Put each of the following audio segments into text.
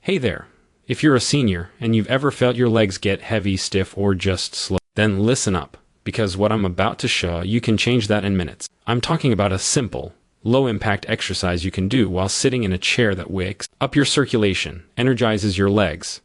Hey there. If you're a senior and you've ever felt your legs get heavy, stiff, or just slow, then listen up, because what I'm about to show you can change that in minutes. I'm talking about a simple, low-impact exercise you can do while sitting in a chair that wakes up your circulation, energizes your legs,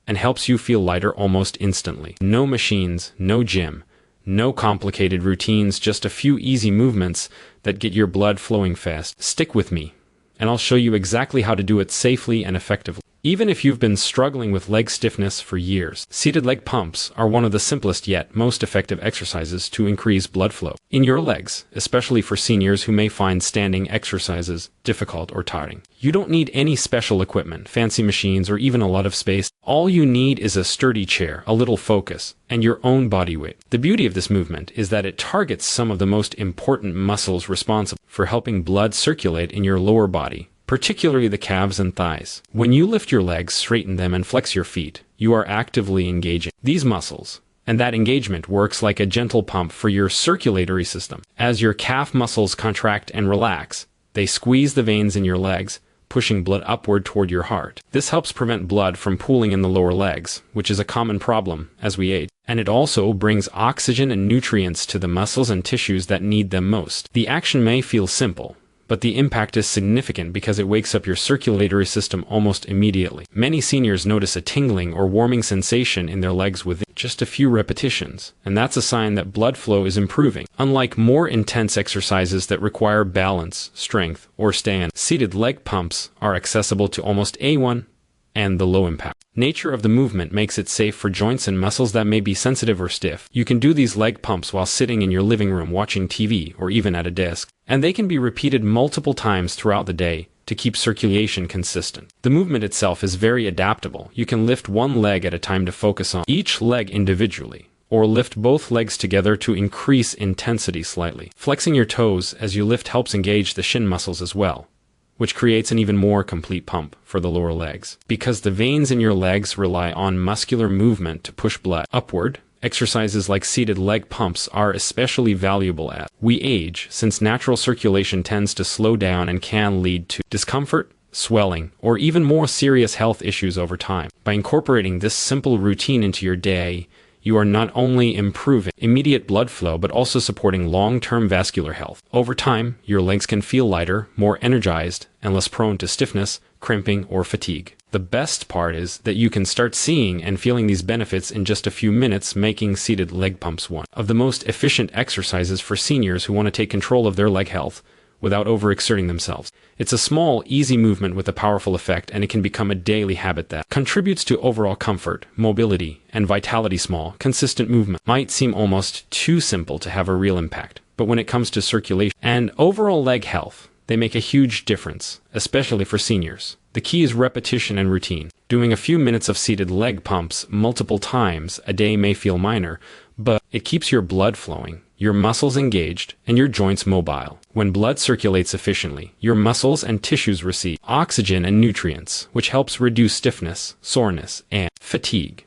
and helps you feel lighter almost instantly. No machines, no gym, no complicated routines, just a few easy movements that get your blood flowing fast. Stick with me, and I'll show you exactly how to do it safely and effectively. Even if you've been struggling with leg stiffness for years, seated leg pumps are one of the simplest yet most effective exercises to increase blood flow in your legs, especially for seniors who may find standing exercises difficult or tiring. You don't need any special equipment, fancy machines, or even a lot of space. All you need is a sturdy chair, a little focus, and your own body weight. The beauty of this movement is that it targets some of the most important muscles responsible for helping blood circulate in your lower body, particularly the calves and thighs. When you lift your legs, straighten them, and flex your feet, you are actively engaging these muscles, and that engagement works like a gentle pump for your circulatory system. As your calf muscles contract and relax, they squeeze the veins in your legs, pushing blood upward toward your heart. This helps prevent blood from pooling in the lower legs, which is a common problem as we age, and it also brings oxygen and nutrients to the muscles and tissues that need them most. The action may feel simple, but the impact is significant because it wakes up your circulatory system almost immediately. Many seniors notice a tingling or warming sensation in their legs within just a few repetitions, and that's a sign that blood flow is improving. Unlike more intense exercises that require balance, strength, or stand, seated leg pumps are accessible to almost anyone, and the low impact nature of the movement makes it safe for joints and muscles that may be sensitive or stiff. You can do these leg pumps while sitting in your living room watching TV or even at a desk, and they can be repeated multiple times throughout the day to keep circulation consistent. The movement itself is very adaptable. You can lift one leg at a time to focus on each leg individually, or lift both legs together to increase intensity slightly. Flexing your toes as you lift helps engage the shin muscles as well, which creates an even more complete pump for the lower legs. Because the veins in your legs rely on muscular movement to push blood upward, exercises like seated leg pumps are especially valuable as we age, since natural circulation tends to slow down and can lead to discomfort, swelling, or even more serious health issues over time. By incorporating this simple routine into your day, you are not only improving immediate blood flow, but also supporting long-term vascular health. Over time, your legs can feel lighter, more energized, and less prone to stiffness, cramping, or fatigue. The best part is that you can start seeing and feeling these benefits in just a few minutes, making seated leg pumps one of the most efficient exercises for seniors who want to take control of their leg health without overexerting themselves. It's a small, easy movement with a powerful effect, and it can become a daily habit that contributes to overall comfort, mobility, and vitality. Small, consistent movement might seem almost too simple to have a real impact, but when it comes to circulation and overall leg health, they make a huge difference, especially for seniors. The key is repetition and routine. Doing a few minutes of seated leg pumps multiple times a day may feel minor, but it keeps your blood flowing, your muscles engaged, and your joints mobile. When blood circulates efficiently, your muscles and tissues receive oxygen and nutrients, which helps reduce stiffness, soreness, and fatigue.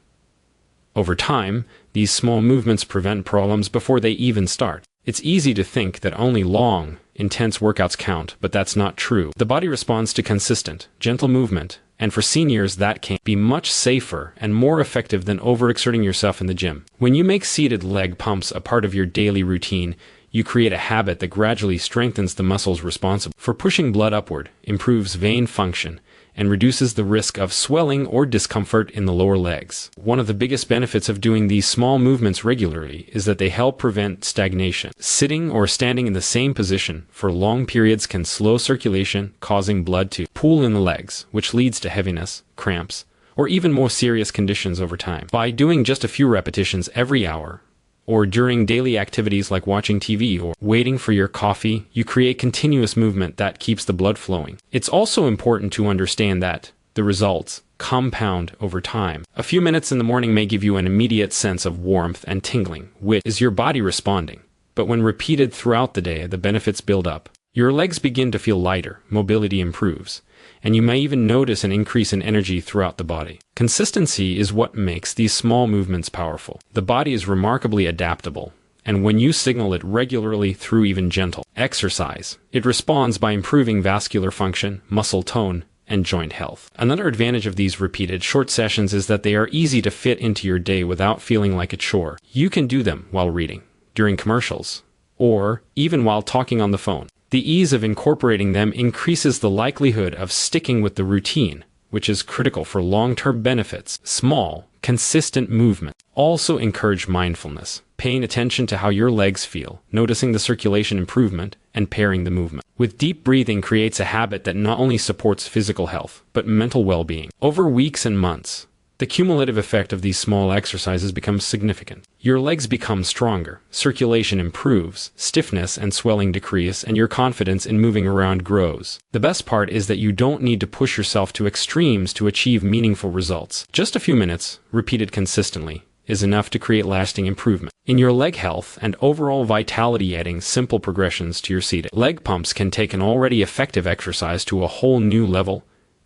Over time, these small movements prevent problems before they even start. It's easy to think that only long, intense workouts count, but that's not true. The body responds to consistent, gentle movement, and for seniors that can be much safer and more effective than overexerting yourself in the gym. When you make seated leg pumps a part of your daily routine, you create a habit that gradually strengthens the muscles responsible for pushing blood upward, improves vein function, and reduces the risk of swelling or discomfort in the lower legs. One of the biggest benefits of doing these small movements regularly is that they help prevent stagnation. Sitting or standing in the same position for long periods can slow circulation, causing blood to pool in the legs, which leads to heaviness, cramps, or even more serious conditions over time. By doing just a few repetitions every hour, or during daily activities like watching TV or waiting for your coffee, you create continuous movement that keeps the blood flowing. It's also important to understand that the results compound over time. A few minutes in the morning may give you an immediate sense of warmth and tingling, which is your body responding. But when repeated throughout the day, the benefits build up. Your legs begin to feel lighter, mobility improves, and you may even notice an increase in energy throughout the body. Consistency is what makes these small movements powerful. The body is remarkably adaptable, and when you signal it regularly through even gentle exercise, it responds by improving vascular function, muscle tone, and joint health. Another advantage of these repeated short sessions is that they are easy to fit into your day without feeling like a chore. You can do them while reading, during commercials, or even while talking on the phone. The ease of incorporating them increases the likelihood of sticking with the routine, which is critical for long-term benefits. Small, consistent movement. Also encourage mindfulness, paying attention to how your legs feel, noticing the circulation improvement, and pairing the movement. With deep breathing creates a habit that not only supports physical health, but mental well-being. Over weeks and months, the cumulative effect of these small exercises becomes significant. Your legs become stronger, circulation improves, stiffness and swelling decrease, and your confidence in moving around grows. The best part is that you don't need to push yourself to extremes to achieve meaningful results. Just a few minutes, repeated consistently, is enough to create lasting improvement in your leg health and overall vitality. Adding simple progressions to your seated leg pumps can take an already effective exercise to a whole new level,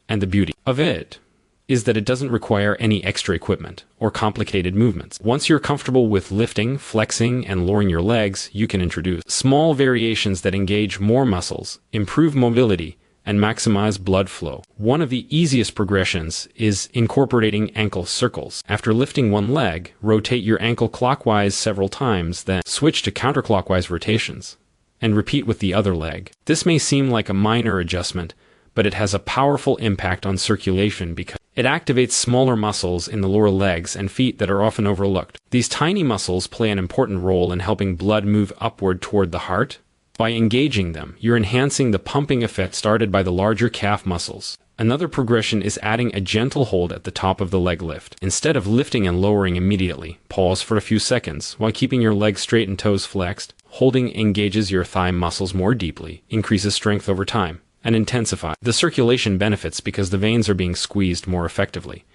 and the beauty of it is that it doesn't require any extra equipment or complicated movements. Once you're comfortable with lifting, flexing, and lowering your legs, you can introduce small variations that engage more muscles, improve mobility, and maximize blood flow. One of the easiest progressions is incorporating ankle circles. After lifting one leg, rotate your ankle clockwise several times, then switch to counterclockwise rotations, and repeat with the other leg. This may seem like a minor adjustment, but it has a powerful impact on circulation because it activates smaller muscles in the lower legs and feet that are often overlooked. These tiny muscles play an important role in helping blood move upward toward the heart. By engaging them, you're enhancing the pumping effect started by the larger calf muscles. Another progression is adding a gentle hold at the top of the leg lift. Instead of lifting and lowering immediately, pause for a few seconds while keeping your legs straight and toes flexed. Holding engages your thigh muscles more deeply, increases strength over time, and intensify the circulation benefits because the veins are being squeezed more effectively.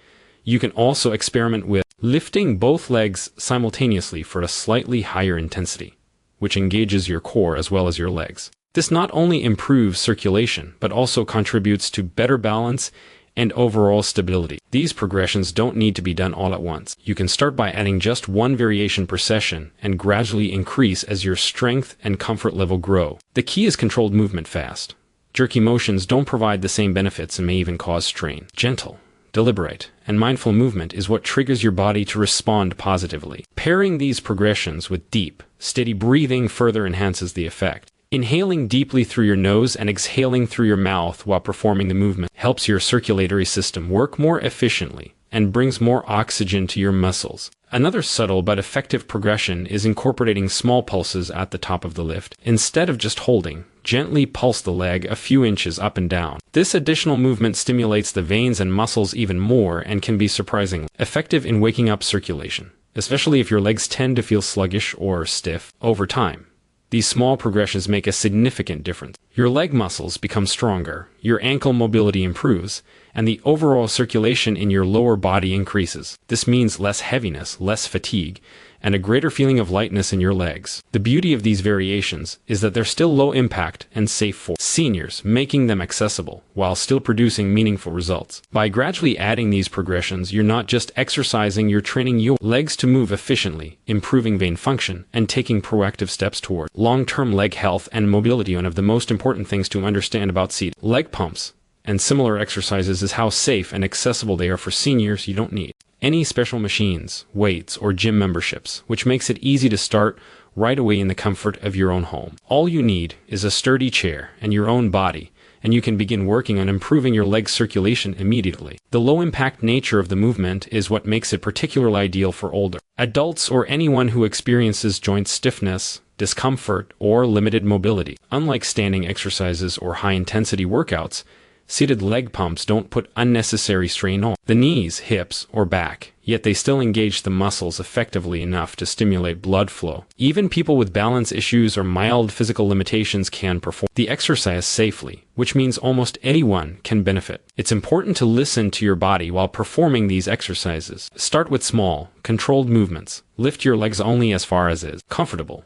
You can also experiment with lifting both legs simultaneously for a slightly higher intensity, which engages your core as well as your legs. This not only improves circulation, but also contributes to better balance and overall stability. These progressions don't need to be done all at once. You can start by adding just one variation per session and gradually increase as your strength and comfort level grow. The key is controlled movement fast. Jerky motions don't provide the same benefits and may even cause strain. Gentle, deliberate, and mindful movement is what triggers your body to respond positively. Pairing these progressions with deep, steady breathing further enhances the effect. Inhaling deeply through your nose and exhaling through your mouth while performing the movement helps your circulatory system work more efficiently and brings more oxygen to your muscles. Another subtle but effective progression is incorporating small pulses at the top of the lift. Instead of just holding, gently pulse the leg a few inches up and down. This additional movement stimulates the veins and muscles even more and can be surprisingly effective in waking up circulation, especially if your legs tend to feel sluggish or stiff over time. These small progressions make a significant difference. Your leg muscles become stronger, your ankle mobility improves, and the overall circulation in your lower body increases. This means less heaviness, less fatigue, and a greater feeling of lightness in your legs. The beauty of these variations is that they're still low impact and safe for seniors, making them accessible while still producing meaningful results. By gradually adding these progressions, you're not just exercising, you're training your legs to move efficiently, improving vein function, and taking proactive steps toward long-term leg health and mobility. One of the most important things to understand about seated leg pumps and similar exercises is how safe and accessible they are for seniors. You don't need any special machines, weights, or gym memberships, which makes it easy to start right away in the comfort of your own home. All you need is a sturdy chair and your own body, and you can begin working on improving your leg circulation immediately. The low-impact nature of the movement is what makes it particularly ideal for older adults or anyone who experiences joint stiffness, discomfort, or limited mobility. Unlike standing exercises or high-intensity workouts, seated leg pumps don't put unnecessary strain on the knees, hips, or back, yet they still engage the muscles effectively enough to stimulate blood flow. Even people with balance issues or mild physical limitations can perform the exercise safely, which means almost anyone can benefit. It's important to listen to your body while performing these exercises. Start with small, controlled movements. Lift your legs only as far as is comfortable,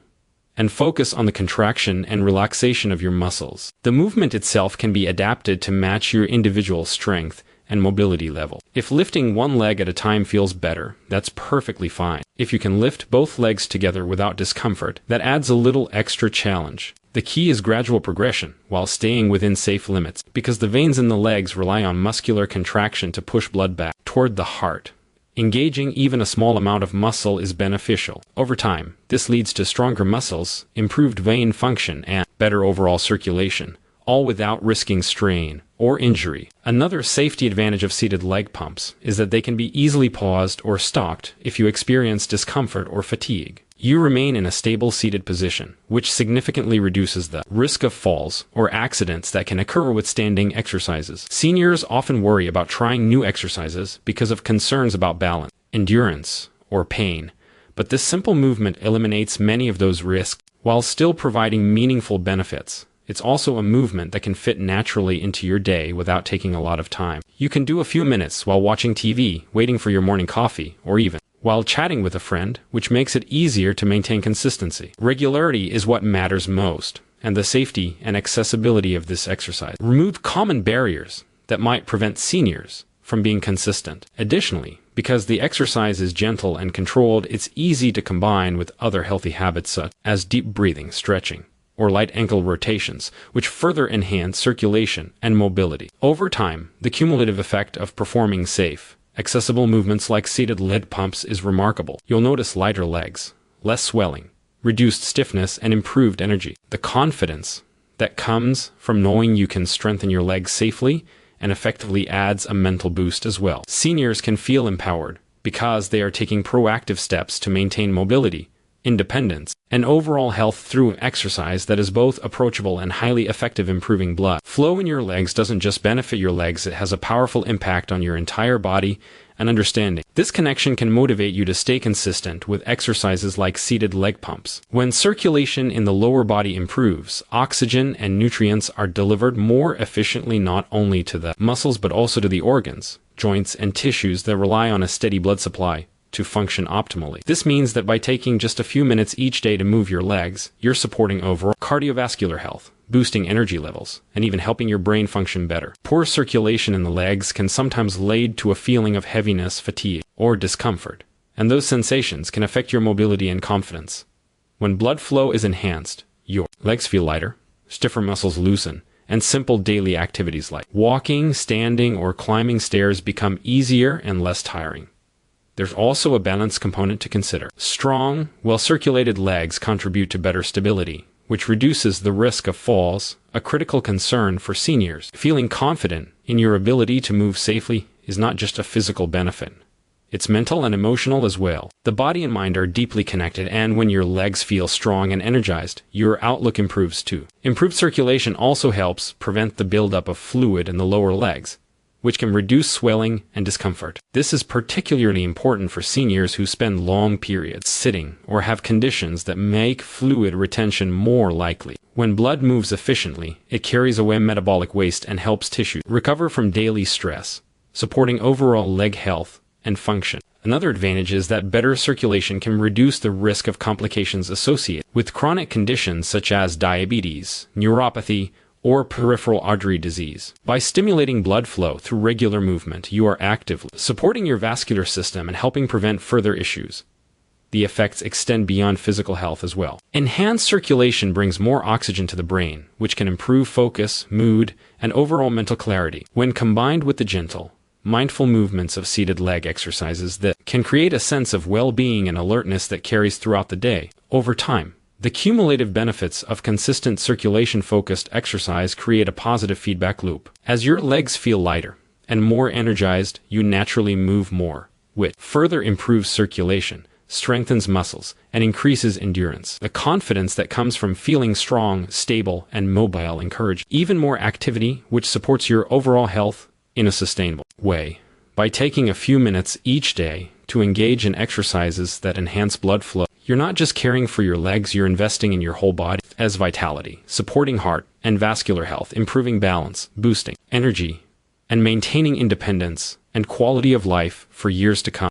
and focus on the contraction and relaxation of your muscles. The movement itself can be adapted to match your individual strength and mobility level. If lifting one leg at a time feels better, that's perfectly fine. If you can lift both legs together without discomfort, that adds a little extra challenge. The key is gradual progression, while staying within safe limits, because the veins in the legs rely on muscular contraction to push blood back toward the heart. Engaging even a small amount of muscle is beneficial. Over time, this leads to stronger muscles, improved vein function, and better overall circulation, all without risking strain or injury. Another safety advantage of seated leg pumps is that they can be easily paused or stopped if you experience discomfort or fatigue. You remain in a stable seated position, which significantly reduces the risk of falls or accidents that can occur with standing exercises. Seniors often worry about trying new exercises because of concerns about balance, endurance, or pain, but this simple movement eliminates many of those risks while still providing meaningful benefits. It's also a movement that can fit naturally into your day without taking a lot of time. You can do a few minutes while watching TV, waiting for your morning coffee, or even while chatting with a friend, which makes it easier to maintain consistency. Regularity is what matters most, and the safety and accessibility of this exercise remove common barriers that might prevent seniors from being consistent. Additionally, because the exercise is gentle and controlled, it's easy to combine with other healthy habits such as deep breathing, stretching, or light ankle rotations, which further enhance circulation and mobility. Over time, the cumulative effect of performing safe, accessible movements like seated leg pumps is remarkable. You'll notice lighter legs, less swelling, reduced stiffness, and improved energy. The confidence that comes from knowing you can strengthen your legs safely and effectively adds a mental boost as well. Seniors can feel empowered because they are taking proactive steps to maintain mobility, independence, and overall health through exercise that is both approachable and highly effective. Improving blood flow in your legs doesn't just benefit your legs, it has a powerful impact on your entire body and understanding. This connection can motivate you to stay consistent with exercises like seated leg pumps. When circulation in the lower body improves, oxygen and nutrients are delivered more efficiently not only to the muscles but also to the organs, joints, and tissues that rely on a steady blood supply to function optimally. This means that by taking just a few minutes each day to move your legs, you're supporting overall cardiovascular health, boosting energy levels, and even helping your brain function better. Poor circulation in the legs can sometimes lead to a feeling of heaviness, fatigue, or discomfort, and those sensations can affect your mobility and confidence. When blood flow is enhanced, your legs feel lighter, stiffer muscles loosen, and simple daily activities like walking, standing, or climbing stairs become easier and less tiring. There's also a balance component to consider. Strong, well-circulated legs contribute to better stability, which reduces the risk of falls, a critical concern for seniors. Feeling confident in your ability to move safely is not just a physical benefit. It's mental and emotional as well. The body and mind are deeply connected, and when your legs feel strong and energized, your outlook improves too. Improved circulation also helps prevent the buildup of fluid in the lower legs, which can reduce swelling and discomfort. This is particularly important for seniors who spend long periods sitting or have conditions that make fluid retention more likely. When blood moves efficiently, it carries away metabolic waste and helps tissue recover from daily stress, supporting overall leg health and function. Another advantage is that better circulation can reduce the risk of complications associated with chronic conditions such as diabetes, neuropathy, or peripheral artery disease. By stimulating blood flow through regular movement, you are actively supporting your vascular system and helping prevent further issues. The effects extend beyond physical health as well. Enhanced circulation brings more oxygen to the brain, which can improve focus, mood, and overall mental clarity. When combined with the gentle, mindful movements of seated leg exercises that can create a sense of well-being and alertness that carries throughout the day. Over time, the cumulative benefits of consistent circulation-focused exercise create a positive feedback loop. As your legs feel lighter and more energized, you naturally move more, which further improves circulation, strengthens muscles, and increases endurance. The confidence that comes from feeling strong, stable, and mobile encourages even more activity, which supports your overall health in a sustainable way. By taking a few minutes each day to engage in exercises that enhance blood flow, you're not just caring for your legs, you're investing in your whole body as vitality, supporting heart and vascular health, improving balance, boosting energy, and maintaining independence and quality of life for years to come.